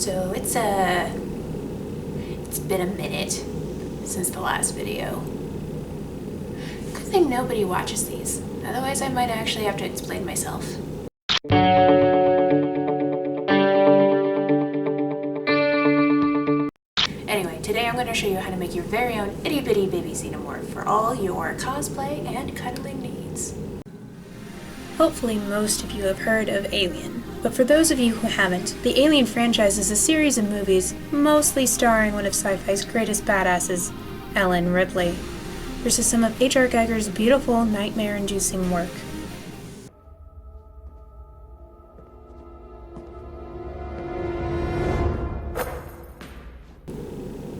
So it's been a minute since the last video. Good thing nobody watches these, otherwise I might actually have to explain myself. Anyway, today I'm going to show you how to make your very own itty bitty baby Xenomorph for all your cosplay and cuddling needs. Hopefully most of you have heard of Alien, but for those of you who haven't, the Alien franchise is a series of movies mostly starring one of sci-fi's greatest badasses, Ellen Ripley, versus some of H.R. Giger's beautiful, nightmare-inducing work.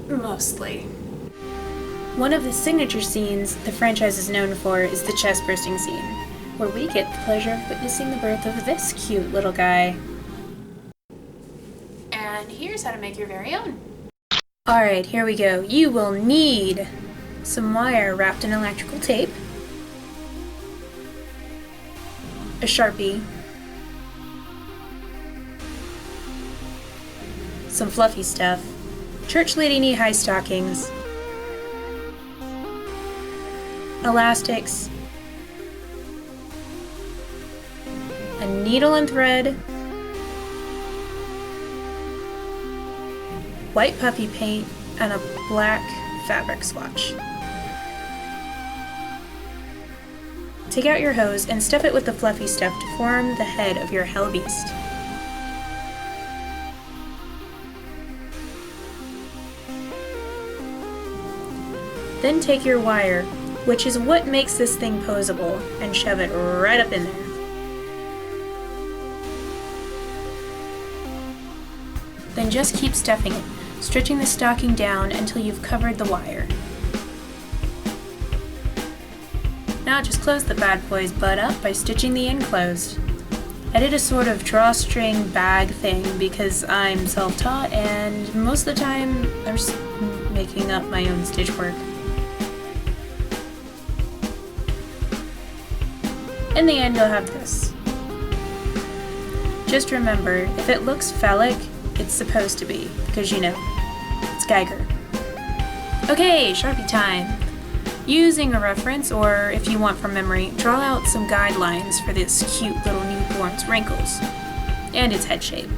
Mostly. One of the signature scenes the franchise is known for is the chest-bursting scene, where we get the pleasure of witnessing the birth of this cute little guy. And here's how to make your very own. Alright, here we go. You will need some wire wrapped in electrical tape, a Sharpie, some fluffy stuff, church lady knee-high stockings, elastics, a needle and thread, white puffy paint, and a black fabric swatch. Take out your hose and stuff it with the fluffy stuff to form the head of your hell beast. Then take your wire, which is what makes this thing posable, and shove it right up in there. Then just keep stuffing it, stretching the stocking down until you've covered the wire. Now just close the bad boy's butt up by stitching the end closed. I did a sort of drawstring bag thing because I'm self-taught and most of the time I'm just making up my own stitch work. In the end, you'll have this. Just remember, if it looks phallic, it's supposed to be, because you know, it's Giger. Okay, Sharpie time! Using a reference, or if you want from memory, draw out some guidelines for this cute little newborn's wrinkles, and its head shape.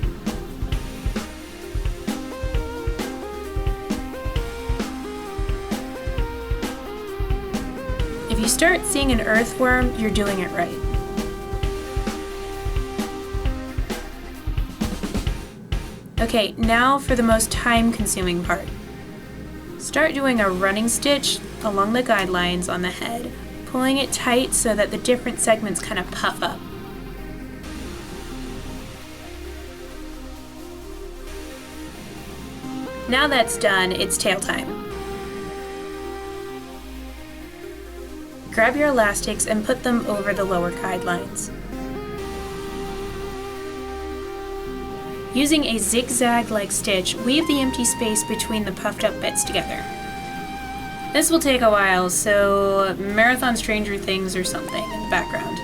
If you start seeing an earthworm, you're doing it right. Okay, now for the most time-consuming part. Start doing a running stitch along the guidelines on the head, pulling it tight so that the different segments kind of puff up. Now that's done, it's tail time. Grab your elastics and put them over the lower guidelines. Using a zigzag-like stitch, weave the empty space between the puffed up bits together. This will take a while, so marathon Stranger Things or something in the background.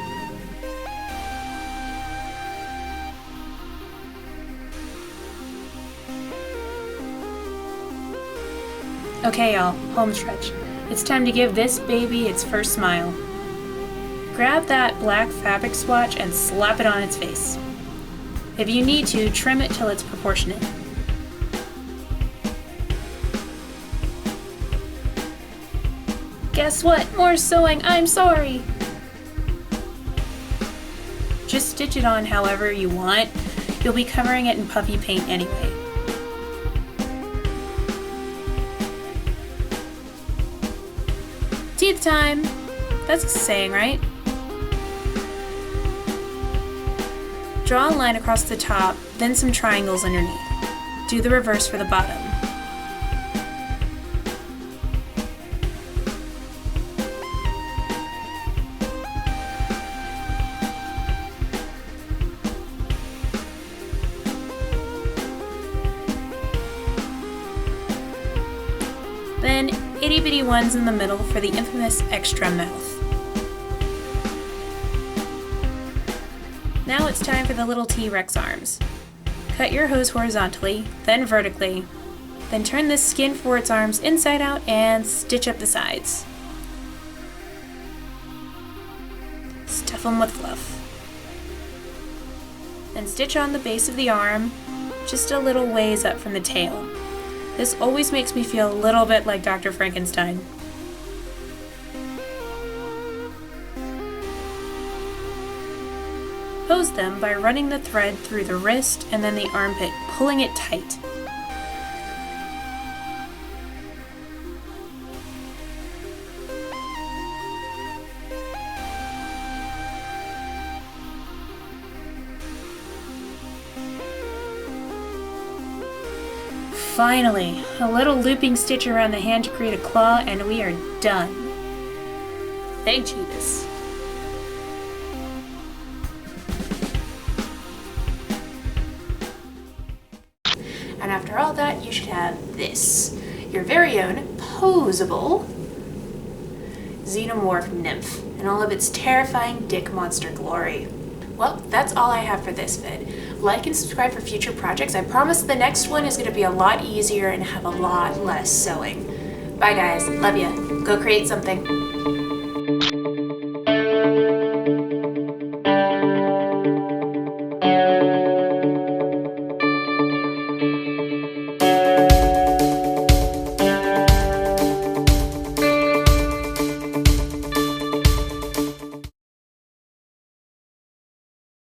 Okay y'all, home stretch. It's time to give this baby its first smile. Grab that black fabric swatch and slap it on its face. If you need to, trim it till it's proportionate. Guess what? More sewing! I'm sorry! Just stitch it on however you want. You'll be covering it in puffy paint anyway. Teeth time! That's a saying, right? Draw a line across the top, then some triangles underneath. Do the reverse for the bottom. Then itty bitty ones in the middle for the infamous extra mouth. Now it's time for the little T-Rex arms. Cut your hose horizontally, then vertically. Then turn this skin for its arms inside out and stitch up the sides. Stuff them with fluff. Then stitch on the base of the arm, just a little ways up from the tail. This always makes me feel a little bit like Dr. Frankenstein. Pose them by running the thread through the wrist and then the armpit, pulling it tight. Finally, a little looping stitch around the hand to create a claw, and we are done. Thank Jeebus. And after all that, you should have this. Your very own posable Xenomorph Nymph in all of its terrifying dick monster glory. Well, that's all I have for this vid. Like and subscribe for future projects. I promise the next one is going to be a lot easier and have a lot less sewing. Bye guys, love ya. Go create something.